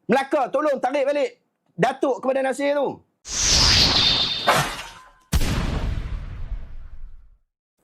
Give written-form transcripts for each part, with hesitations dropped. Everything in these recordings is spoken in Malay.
Melaka, tolong tarik balik Datuk kepada Nasir tu.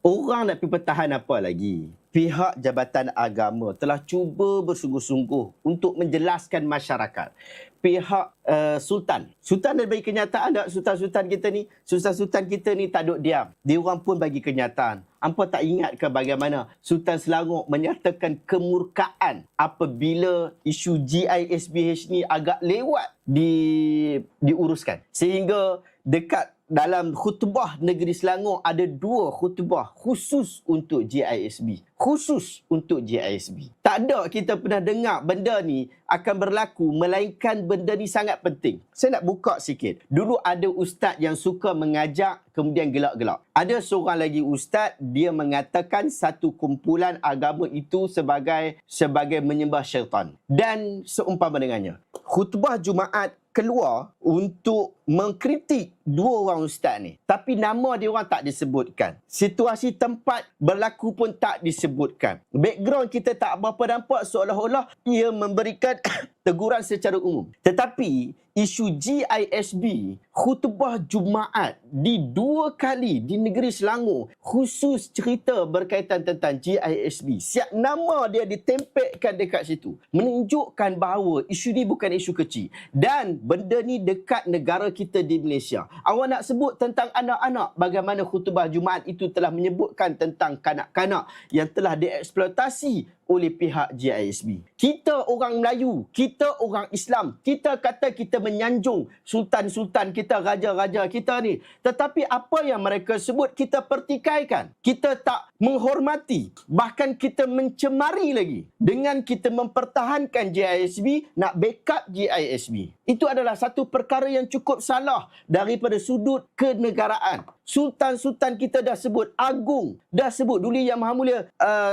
Orang nak pergi pertahan apa lagi? Pihak Jabatan Agama telah cuba bersungguh-sungguh untuk menjelaskan masyarakat. Pihak Sultan ada bagi kenyataan tak Sultan-Sultan kita ni? Sultan-Sultan kita ni tak duk diam. Dia orang pun bagi kenyataan. Hampa tak ingat ke bagaimana Sultan Selangor menyatakan kemurkaan apabila isu GISBH ni agak lewat diuruskan. Sehingga dekat dalam khutbah Negeri Selangor ada 2 khutbah khusus untuk GISB. Khusus untuk GISB. Tak ada kita pernah dengar benda ni akan berlaku melainkan benda ni sangat penting. Saya nak buka sikit. Dulu ada ustaz yang suka mengajak kemudian gelak-gelak. Ada seorang lagi ustaz, dia mengatakan satu kumpulan agama itu sebagai menyembah syaitan. Dan seumpama dengannya. Khutbah Jumaat keluar untuk mengkritik 2 orang ustaz ni. Tapi nama dia orang tak disebutkan. Situasi tempat berlaku pun tak disebutkan. Background kita tak berapa nampak, seolah-olah ia memberikan teguran secara umum. Tetapi isu GISB, khutbah Jumaat di 2 kali di negeri Selangor khusus cerita berkaitan tentang GISB. Siap nama dia ditempelkan dekat situ. Menunjukkan bahawa isu ni bukan isu kecil. Dan benda ni dekat negara kita di Malaysia. Awak nak sebut tentang anak-anak, bagaimana khutbah Jumaat itu telah menyebutkan tentang kanak-kanak yang telah dieksploitasi oleh pihak GISB. Kita orang Melayu, kita orang Islam, kita kata kita menyanjung sultan-sultan kita, raja-raja kita ni. Tetapi apa yang mereka sebut kita pertikaikan. Kita tak menghormati, bahkan kita mencemari lagi dengan kita mempertahankan GISB, nak backup GISB. Itu adalah satu perkara yang cukup salah daripada sudut kenegaraan. Sultan-sultan kita dah sebut, agung, dah sebut dulu Yang Maha Mulia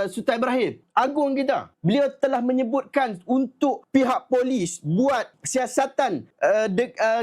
Sultan Ibrahim, agung kita. Beliau telah menyebutkan untuk pihak polis buat siasatan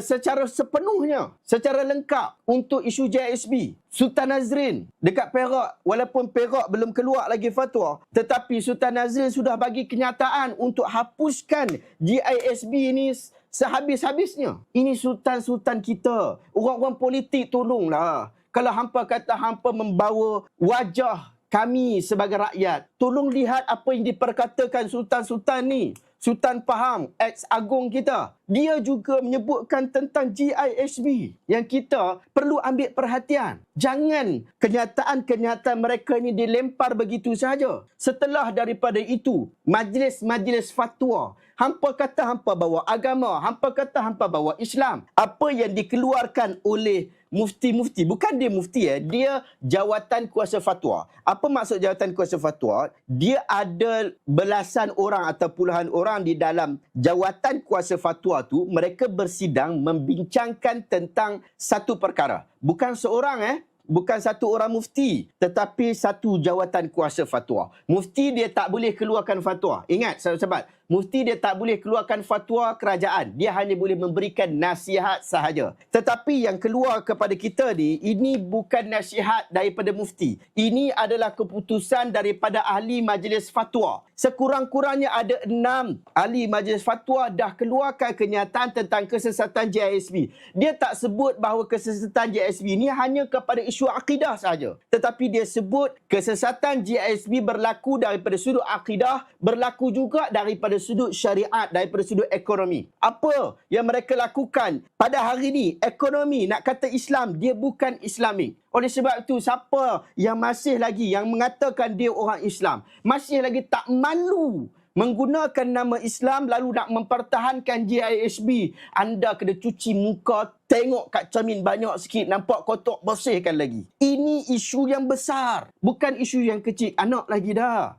secara sepenuhnya, secara lengkap untuk isu JSB. Sultan Nazrin dekat Perak, walaupun Perak belum keluar lagi fatwa, tetapi Sultan Nazrin sudah bagi kenyataan untuk hapuskan GISB ini sehabis-habisnya. Ini sultan-sultan kita. Orang-orang politik tolonglah. Kalau hampa kata hampa membawa wajah kami sebagai rakyat, tolong lihat apa yang diperkatakan sultan-sultan ni. Sultan Pahang, ex-agung kita, dia juga menyebutkan tentang GISB yang kita perlu ambil perhatian. Jangan kenyataan-kenyataan mereka ini dilempar begitu sahaja. Setelah daripada itu, majlis-majlis fatwa, hampa kata hampa bawa agama, hampa kata hampa bawa Islam. Apa yang dikeluarkan oleh mufti-mufti, bukan dia mufti dia jawatan kuasa fatwa. Apa maksud jawatan kuasa fatwa? Dia ada belasan orang atau puluhan orang di dalam jawatan kuasa fatwa tu, mereka bersidang membincangkan tentang satu perkara. Bukan seorang bukan satu orang mufti, tetapi satu jawatan kuasa fatwa. Mufti dia tak boleh keluarkan fatwa. Ingat sahabat-sahabat, mufti dia tak boleh keluarkan fatwa kerajaan. Dia hanya boleh memberikan nasihat sahaja. Tetapi yang keluar kepada kita ni, ini bukan nasihat daripada mufti. Ini adalah keputusan daripada ahli majlis fatwa. Sekurang-kurangnya ada 6 ahli majlis fatwa dah keluarkan kenyataan tentang kesesatan JSB. Dia tak sebut bahawa kesesatan JSB ini hanya kepada isu akidah sahaja. Tetapi dia sebut kesesatan JSB berlaku daripada sudut akidah, berlaku juga daripada sudut syariat, daripada sudut ekonomi. Apa yang mereka lakukan pada hari ini, ekonomi, nak kata Islam, dia bukan Islamik. Oleh sebab itu, siapa yang masih lagi yang mengatakan dia orang Islam, masih lagi tak malu menggunakan nama Islam lalu nak mempertahankan GISB, anda kena cuci muka, tengok kat cermin banyak sikit, nampak kotak, bersihkan lagi. Ini isu yang besar, bukan isu yang kecil. Anak lagi dah.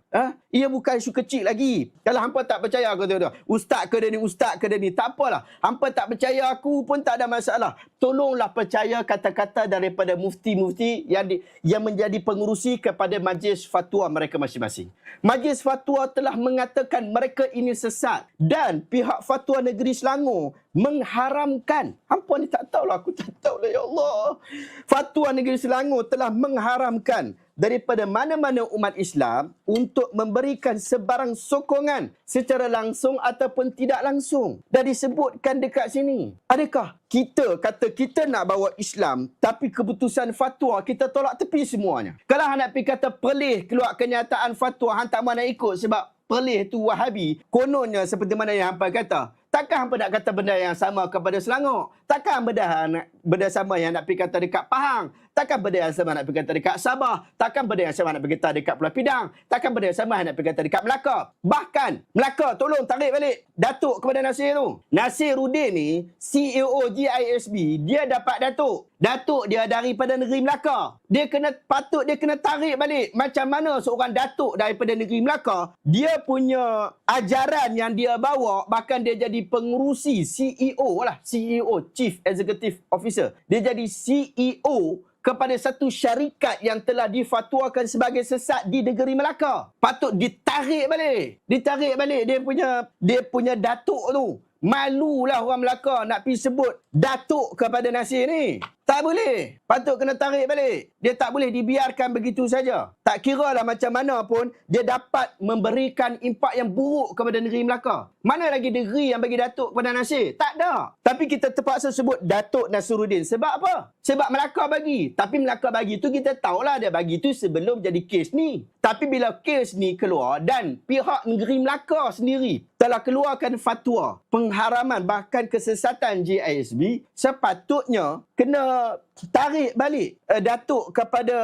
Ia bukan isu kecil lagi. Kalau hampa tak percaya, kata ustaz ke dia ni, ustaz ke dia ni, tak apalah. Hampa tak percaya aku pun tak ada masalah. Tolonglah percaya kata-kata daripada mufti-mufti yang menjadi pengurusi kepada majlis fatwa mereka masing-masing. Majlis fatwa telah mengatakan mereka ini sesat. Dan pihak Fatwa Negeri Selangor mengharamkan. Hampa ni tak tahulah, aku tak tahulah ya Allah. Fatwa Negeri Selangor telah mengharamkan daripada mana-mana umat Islam untuk memberikan sebarang sokongan secara langsung ataupun tidak langsung. Dah disebutkan dekat sini. Adakah kita kata kita nak bawa Islam tapi keputusan fatwa kita tolak tepi semuanya? Kalau hang nak pergi kata Perlis keluar kenyataan fatwa, hang tak mahu nak ikut sebab Perlis tu Wahabi, kononnya seperti mana yang hampa kata. Takkan hampa nak kata benda yang sama kepada Selangor? Takkan benda sama yang nak pergi kata dekat Pahang? Takkan benda yang sama nak pergi kata dekat Sabah? Takkan benda yang sama nak pergi kata dekat Pulau Pinang? Takkan benda yang sama nak pergi kata dekat Melaka? Bahkan Melaka, tolong tarik balik Datuk kepada Nasir tu. Nasiruddin ni CEO GISB, dia dapat Datuk. Datuk dia daripada negeri Melaka. Patut dia kena tarik balik macam mana seorang datuk daripada negeri Melaka, dia punya ajaran yang dia bawa, bahkan dia jadi pengurusi CEO lah, CEO, Chief Executive Officer. Dia jadi CEO kepada satu syarikat yang telah difatwakan sebagai sesat di negeri Melaka. Patut ditarik balik. Ditarik balik dia punya datuk tu. Malulah orang Melaka nak pergi sebut datuk kepada Nasir ni. Tak boleh. Patut kena tarik balik. Dia tak boleh dibiarkan begitu saja. Tak kira lah macam mana pun, dia dapat memberikan impak yang buruk kepada negeri Melaka. Mana lagi negeri yang bagi datuk kepada Nasir? Tak ada. Tapi kita terpaksa sebut Datuk Nasiruddin. Sebab apa? Sebab Melaka bagi. Tapi Melaka bagi tu kita tahulah dia bagi tu sebelum jadi kes ni. Tapi bila kes ni keluar dan pihak negeri Melaka sendiri telah keluarkan fatwa pengharaman bahkan kesesatan GISB, sepatutnya kena tarik balik Datuk kepada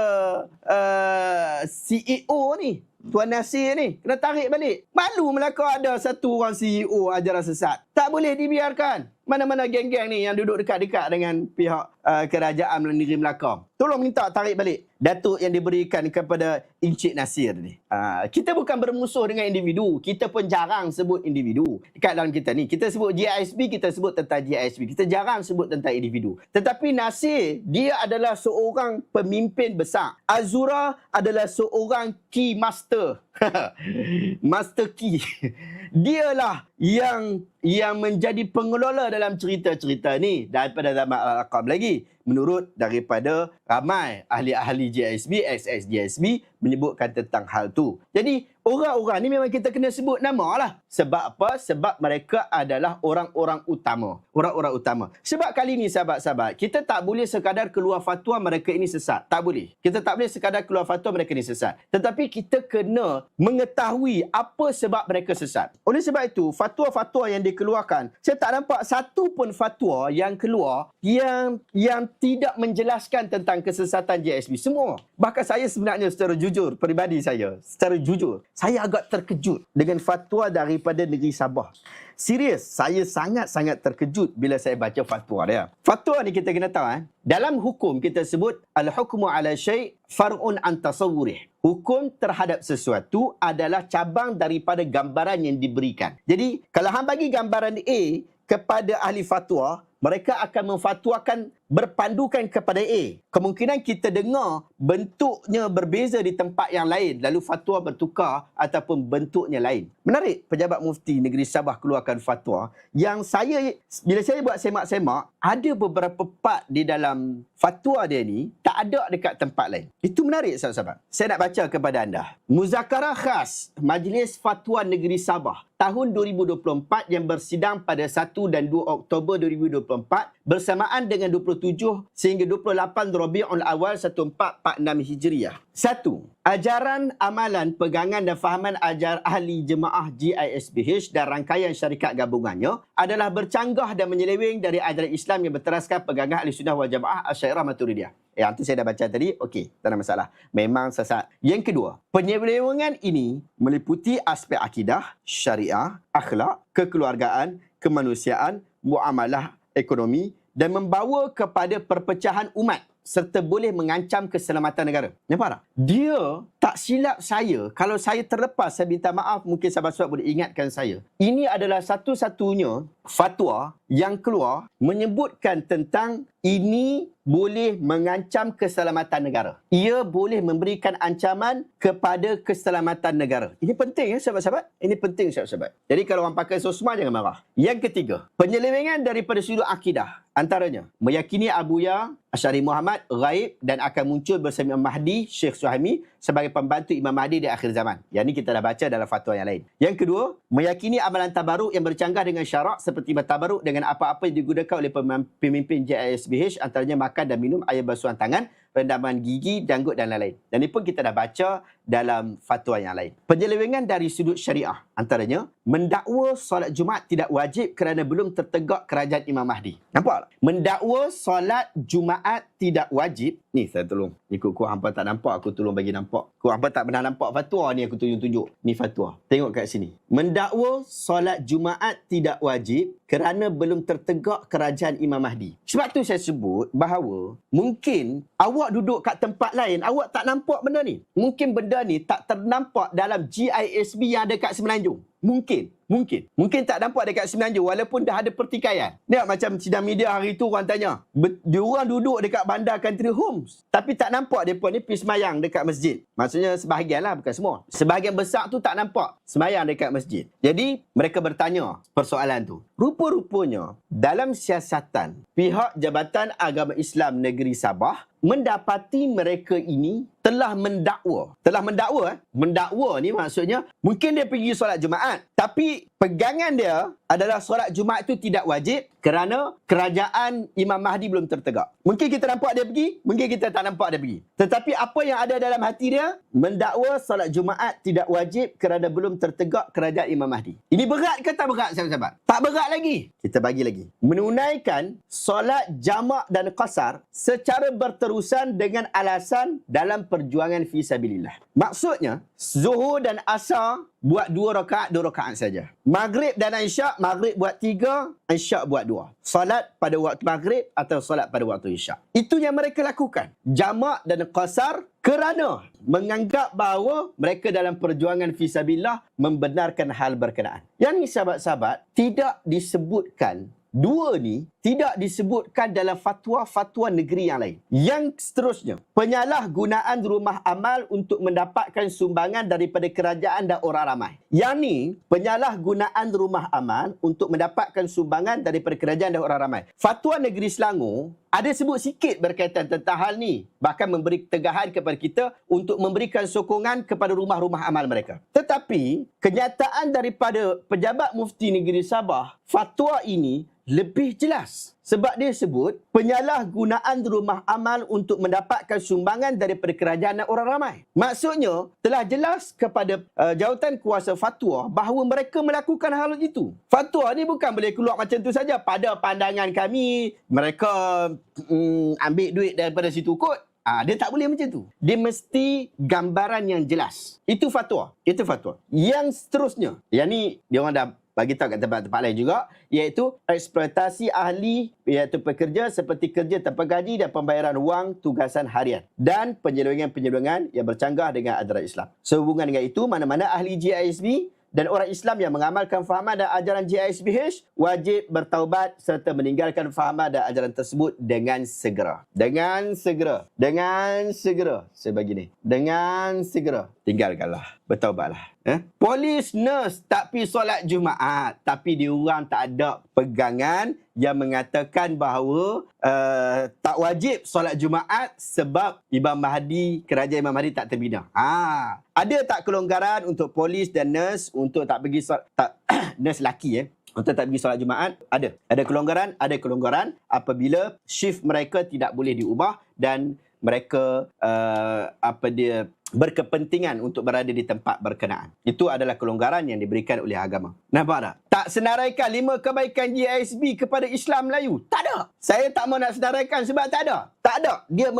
CEO ni, Tuan Nasir ni. Kena tarik balik. Malu Melaka ada satu orang CEO ajaran sesat. Tak boleh dibiarkan. Mana-mana geng-geng ni yang duduk dekat-dekat dengan pihak kerajaan negeri Melaka, tolong minta tarik balik datuk yang diberikan kepada Encik Nasir ni. Kita bukan bermusuh dengan individu. Kita pun jarang sebut individu. Dekat dalam kita ni, kita sebut GISB, kita sebut tentang GISB. Kita jarang sebut tentang individu. Tetapi Nasir, dia adalah seorang pemimpin besar. Azura adalah seorang key master. Master key. Dialah yang menjadi pengelola dalam cerita-cerita ni daripada zaman Al-Aqam lagi. Menurut daripada ramai ahli-ahli GISB, ex-GISB menyebutkan tentang hal tu. Jadi orang-orang ni memang kita kena sebut nama lah. Sebab apa? Sebab mereka adalah orang-orang utama. Orang-orang utama. Sebab kali ni sahabat-sahabat, kita tak boleh sekadar keluar fatwa mereka ini sesat. Tak boleh. Kita tak boleh sekadar keluar fatwa mereka ini sesat. Tetapi kita kena mengetahui apa sebab mereka sesat. Oleh sebab itu, fatwa-fatwa yang dikeluarkan, saya tak nampak satu pun fatwa yang keluar yang tidak menjelaskan tentang kesesatan GISB. Semua. Bahkan saya sebenarnya secara jujur, peribadi saya, secara jujur, saya agak terkejut dengan fatwa daripada negeri Sabah. Serius, saya sangat-sangat terkejut bila saya baca fatwa dia. Fatwa ni kita kena tahu, dalam hukum kita sebut al-hukmu ala syai' far'un an tasawwurih. Hukum terhadap sesuatu adalah cabang daripada gambaran yang diberikan. Jadi, kalau hang bagi gambaran A kepada ahli fatwa, mereka akan memfatwakan berpandukan kepada A. Kemungkinan kita dengar bentuknya berbeza di tempat yang lain, lalu fatwa bertukar ataupun bentuknya lain. Menarik, pejabat mufti negeri Sabah keluarkan fatwa yang bila saya buat semak-semak, ada beberapa part di dalam fatwa dia ni tak ada dekat tempat lain. Itu menarik sahabat-sahabat. Saya nak baca kepada anda. Muzakarah khas Majlis Fatwa Negeri Sabah tahun 2024 yang bersidang pada 1 dan 2 Oktober 2024 bersamaan dengan 27 sehingga 28 Rabiul Awal 1446 Hijriah. 1. Ajaran, amalan, pegangan dan fahaman ajar ahli jemaah GISBH dan rangkaian syarikat gabungannya adalah bercanggah dan menyeleweng dari ajaran Islam yang berteraskan pegangan ahli sunnah wal jamaah Asy'ariyah Maturidiyah. Yang tu saya dah baca tadi, okey, tak ada masalah. Memang sesat. Yang kedua, penyelewengan ini meliputi aspek akidah, syariah, akhlak, kekeluargaan, kemanusiaan, muamalah ekonomi dan membawa kepada perpecahan umat serta boleh mengancam keselamatan negara. Nampak tak? Dia tak silap saya. Kalau saya terlepas, saya minta maaf. Mungkin sahabat-sahabat boleh ingatkan saya. Ini adalah satu-satunya fatwa yang keluar menyebutkan tentang ini boleh mengancam keselamatan negara. Ia boleh memberikan ancaman kepada keselamatan negara. Ini penting ya sahabat-sahabat. Ini penting sahabat-sahabat. Jadi kalau orang pakai sosma jangan marah. Yang ketiga, penyelewengan daripada sudut akidah. Antaranya, meyakini Abu Ya, Asy'ari Muhammad, gaib dan akan muncul bersama Imam Mahdi, Syekh Suhaimi sebagai pembantu Imam Mahdi di akhir zaman. Yang ini kita dah baca dalam fatwa yang lain. Yang kedua, meyakini amalan tabaruk yang bercanggah dengan syarak seperti bertabaruk dengan apa-apa yang digunakan oleh pemimpin JISBH, antaranya makan dan minum, air basuhan tangan, rendaman gigi, janggut dan lain-lain. Dan ini pun kita dah baca dalam fatwa yang lain. Penyelewengan dari sudut syariah. Antaranya, mendakwa solat Jumaat tidak wajib kerana belum tertegak kerajaan Imam Mahdi. Nampak tak? Mendakwa solat Jumaat tidak wajib. Ni saya tolong. Ikut kau hampa tak nampak, aku tolong bagi nampak. Kau hampa tak pernah nampak fatwa ni, aku tunjuk-tunjuk. Ni fatwa. Tengok kat sini. Mendakwa solat Jumaat tidak wajib kerana belum tertegak kerajaan Imam Mahdi. Sebab tu saya sebut bahawa mungkin awak duduk kat tempat lain, awak tak nampak benda ni. Mungkin benda ni tak ternampak dalam GISB yang ada kat Semenanjung. Mungkin tak nampak dekat Semenanjung walaupun dah ada pertikaian. Tengok macam sidang media hari tu orang tanya. Diorang duduk dekat bandar country homes. Tapi tak nampak mereka ni pergi semayang dekat masjid. Maksudnya sebahagian lah, bukan semua. Sebahagian besar tu tak nampak semayang dekat masjid. Jadi mereka bertanya persoalan tu. Rupa-rupanya dalam siasatan pihak Jabatan Agama Islam Negeri Sabah mendapati mereka ini telah mendakwa. Mendakwa ni maksudnya mungkin dia pergi solat Jumaat. Tapi pegangan dia adalah solat Jumaat itu tidak wajib kerana kerajaan Imam Mahdi belum tertegak. Mungkin kita nampak dia pergi, mungkin kita tak nampak dia pergi. Tetapi apa yang ada dalam hati dia, mendakwa solat Jumaat tidak wajib kerana belum tertegak kerajaan Imam Mahdi. Ini berat ke tak berat sahabat-sahabat? Tak berat lagi. Kita bagi lagi. Menunaikan solat jamak dan qasar secara berterusan dengan alasan dalam perjuangan fi sabilillah. Maksudnya, Zuhur dan Asar buat 2 rakaat saja. Maghrib dan Isyak, Maghrib buat 3, Isyak buat 2. Salat pada waktu Maghrib atau salat pada waktu Isyak. Itu yang mereka lakukan. Jamak dan qasar kerana menganggap bahawa mereka dalam perjuangan fisabilillah membenarkan hal berkenaan. Yang ni sahabat-sahabat tidak disebutkan. Dua ni tidak disebutkan dalam fatwa-fatwa negeri yang lain. Yang seterusnya, penyalahgunaan rumah amal untuk mendapatkan sumbangan daripada kerajaan dan orang ramai. Yang ni, penyalahgunaan rumah amal untuk mendapatkan sumbangan daripada kerajaan dan orang ramai. Fatwa negeri Selangor ada sebut sikit berkaitan tentang hal ni. Bahkan memberi tegahan kepada kita untuk memberikan sokongan kepada rumah-rumah amal mereka. Tetapi, kenyataan daripada pejabat mufti negeri Sabah, fatwa ini lebih jelas. Sebab dia sebut penyalahgunaan rumah amal untuk mendapatkan sumbangan daripada kerajaan dan orang ramai. Maksudnya telah jelas kepada jawatan kuasa fatwa bahawa mereka melakukan hal itu. Fatwa ni bukan boleh keluar macam tu saja. Pada pandangan kami, mereka ambil duit daripada situ kot. Dia tak boleh macam tu. Dia mesti gambaran yang jelas. Itu fatwa. Yang seterusnya, yang ni dia orang dah bagi tahu kat tempat-tempat lain juga, iaitu eksploitasi ahli, iaitu pekerja seperti kerja tanpa gaji dan pembayaran wang tugasan harian dan penyelewengan-penyelewengan yang bercanggah dengan ajaran Islam. Sehubungan dengan itu, mana-mana ahli GISB dan orang Islam yang mengamalkan fahaman dan ajaran GISBH wajib bertaubat serta meninggalkan fahaman dan ajaran tersebut dengan segera. Dengan segera. Saya bagi ni. Dengan segera. Tinggalkanlah. Bertaubatlah. Polis, nurse tak pergi solat Jumaat. Tapi diorang tak ada pegangan yang mengatakan bahawa tak wajib solat Jumaat sebab kerajaan Imam Mahdi tak terbina. Ada tak kelonggaran untuk polis dan nurse untuk tak pergi solat, nurse lelaki untuk tak pergi solat Jumaat? Ada kelonggaran apabila shift mereka tidak boleh diubah dan mereka berkepentingan untuk berada di tempat berkenaan. Itu adalah kelonggaran yang diberikan oleh agama. Nampak tak? Tak senaraikan 5 kebaikan GISB kepada Islam Melayu. Tak ada. Saya tak mau nak senaraikan sebab tak ada. Dia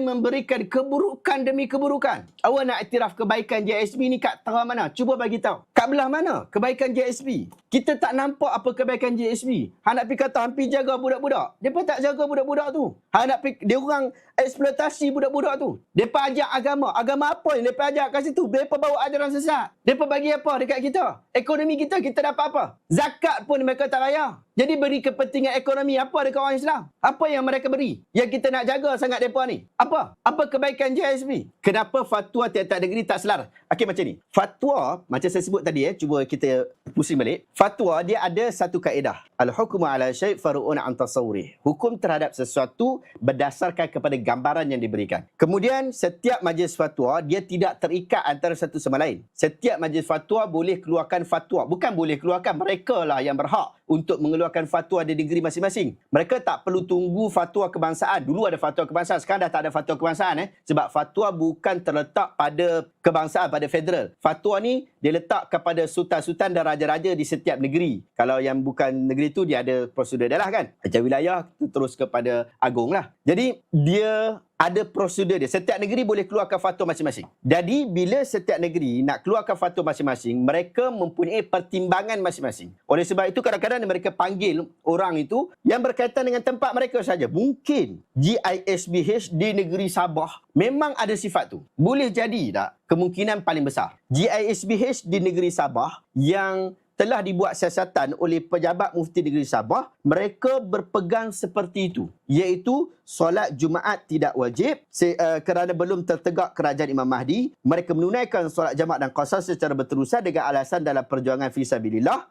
memberikan keburukan demi keburukan. Awak nak iktiraf kebaikan GISB ni kat tengah mana? Cuba bagi tahu. Kat belah mana kebaikan GISB? Kita tak nampak apa kebaikan GISB. Hang nak pergi kata hampir jaga budak-budak. Depa tak jaga budak-budak tu. Hang nak pergi, dia orang eksploitasi budak-budak tu. Depa ajak agama agama. Agama apa yang mereka ajak kat situ? Mereka bawa ajaran sesat. Mereka bagi apa dekat kita? Ekonomi kita dapat apa? Zakat pun mereka tak bayar. Jadi beri kepentingan ekonomi apa dekat orang Islam? Apa yang mereka beri? Yang kita nak jaga sangat mereka ni. Apa? Apa kebaikan JSB? Kenapa fatwa tiap-tiap negeri tak selaras? Okey, macam ni. Fatwa, macam saya sebut tadi, cuba kita pusing balik. Fatwa, dia ada satu kaedah. Al-hukmu ala syai' far'un an tasawwurih. Hukum terhadap sesuatu berdasarkan kepada gambaran yang diberikan. Kemudian, setiap majlis fatwa, dia tidak terikat antara satu sama lain. Setiap majlis fatwa boleh keluarkan fatwa. Bukan boleh keluarkan, mereka lah yang berhak untuk mengeluarkan fatwa di negeri masing-masing. Mereka tak perlu tunggu fatwa kebangsaan. Dulu ada fatwa kebangsaan, sekarang dah tak ada fatwa kebangsaan. Sebab fatwa bukan terletak pada kebangsaan, pada federal. Fatwa ni dia letak kepada sultan-sultan dan raja-raja di setiap negeri. Kalau yang bukan negeri tu, dia ada prosedur dia lah kan. Macam wilayah tu terus kepada agung lah. Jadi dia ada prosedur dia. Setiap negeri boleh keluarkan fatwa masing-masing. Jadi bila setiap negeri nak keluarkan fatwa masing-masing, mereka mempunyai pertimbangan masing-masing. Oleh sebab itu kadang-kadang mereka panggil orang itu yang berkaitan dengan tempat mereka saja. Mungkin GISBH di negeri Sabah memang ada sifat tu. Boleh jadi tak? Kemungkinan paling besar. GISBH di negeri Sabah yang telah dibuat siasatan oleh pejabat mufti negeri Sabah, mereka berpegang seperti itu, iaitu solat Jumaat tidak wajib kerana belum tertegak kerajaan Imam Mahdi. Mereka menunaikan solat jamaah dan qasar secara berterusan dengan alasan dalam perjuangan fisabilillah,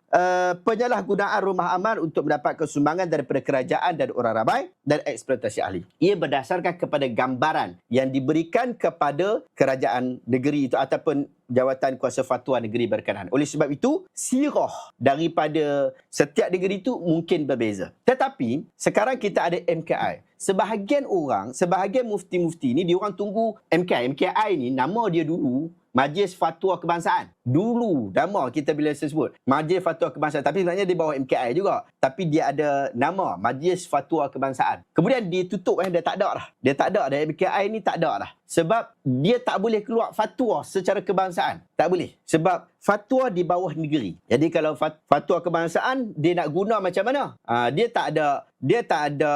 penyalahgunaan rumah aman untuk mendapatkan sumbangan daripada kerajaan dan orang ramai, dan eksploitasi ahli. Ia berdasarkan kepada gambaran yang diberikan kepada kerajaan negeri itu ataupun jawatan kuasa fatwa negeri berkenaan. Oleh sebab itu, sirah daripada setiap negeri itu mungkin berbeza. Tetapi, sekarang kita ada MKI. Sebahagian orang, sebahagian mufti-mufti ni, dia orang tunggu MKI. MKI ni, nama dia dulu Majlis Fatwa Kebangsaan. Dulu nama kita bila sebut Majlis Fatwa Kebangsaan, tapi sebenarnya dia bawah MKI juga, tapi dia ada nama Majlis Fatwa Kebangsaan. Kemudian ditutup, dia tak ada dah. Dia tak ada dah, MKI ni tak ada dah. Sebab dia tak boleh keluar fatwa secara kebangsaan. Tak boleh. Sebab fatwa di bawah negeri. Jadi kalau fatwa kebangsaan, dia nak guna macam mana? Dia tak ada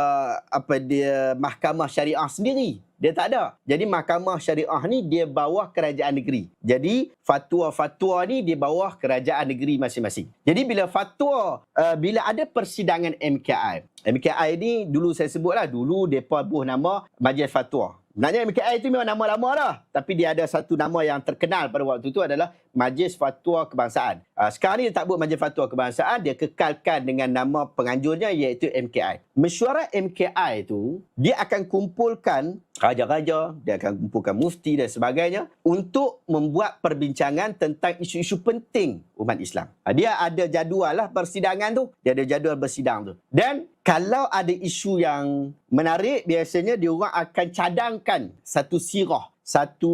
mahkamah syariah sendiri. Dia tak ada. Jadi mahkamah syariah ni dia bawah kerajaan negeri. Jadi fatwa-fatwa ni di bawah kerajaan negeri masing-masing. Jadi bila fatwa, bila ada persidangan MKI. MKI ni dulu saya sebutlah, dulu depa buh nama Majlis Fatwa. Sebenarnya MKI itu memang nama lama dah. Tapi dia ada satu nama yang terkenal pada waktu itu adalah Majlis Fatwa Kebangsaan. Sekarang ni dia tak buat Majlis Fatwa Kebangsaan, dia kekalkan dengan nama penganjurnya iaitu MKI. Mesyuarat MKI itu, dia akan kumpulkan raja-raja, dia akan kumpulkan mufti dan sebagainya untuk membuat perbincangan tentang isu-isu penting umat Islam. Dia ada jadual lah persidangan tu. Dia ada jadual bersidang tu. Dan kalau ada isu yang menarik, biasanya dia orang akan cadangkan satu sirah, satu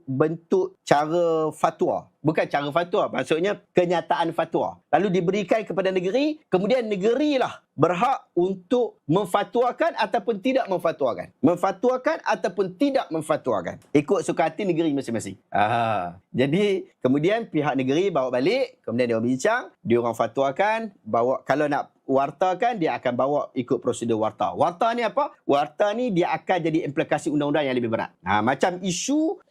bentuk cara fatwa. Bukan cara fatwa, maksudnya kenyataan fatwa. Lalu diberikan kepada negeri, kemudian negerilah berhak untuk memfatwakan ataupun tidak memfatwakan. Memfatwakan ataupun tidak memfatwakan. Ikut suka hati negeri masing-masing. Jadi, kemudian pihak negeri bawa balik, kemudian dia bincang, dia orang fatwakan, bawa, kalau nak wartakan, dia akan bawa ikut prosedur warta. Warta ni apa? Warta ni dia akan jadi implikasi undang-undang yang lebih berat. Macam isu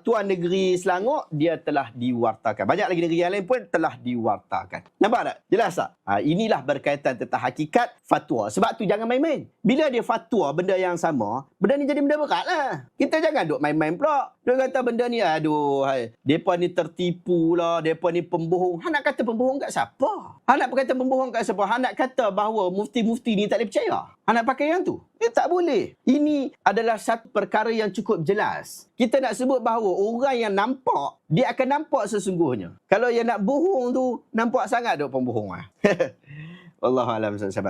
Tuan Negeri Selangor, dia telah diwartakan. Banyak lagi negeri yang lain pun telah diwartakan. Nampak tak? Jelas tak? Inilah berkaitan tentang hakikat fatwa. Sebab tu jangan main-main. Bila dia fatwa benda yang sama, benda ni jadi benda berat lah. Kita jangan duk main-main pula. Dia kata benda ni, aduh, mereka ni tertipu lah, mereka ni pembohong. Han nak kata pembohong kat siapa? Han nak berkata pembohong kat siapa? Han nak kata bahawa mufti-mufti ni tak boleh percaya? Han nak pakai yang tu? Tak boleh. Ini adalah satu perkara yang cukup jelas. Kita nak sebut bahawa orang yang nampak, dia akan nampak sesungguhnya. Kalau yang nak bohong tu, nampak sangat duk pembohong. Wallahualam.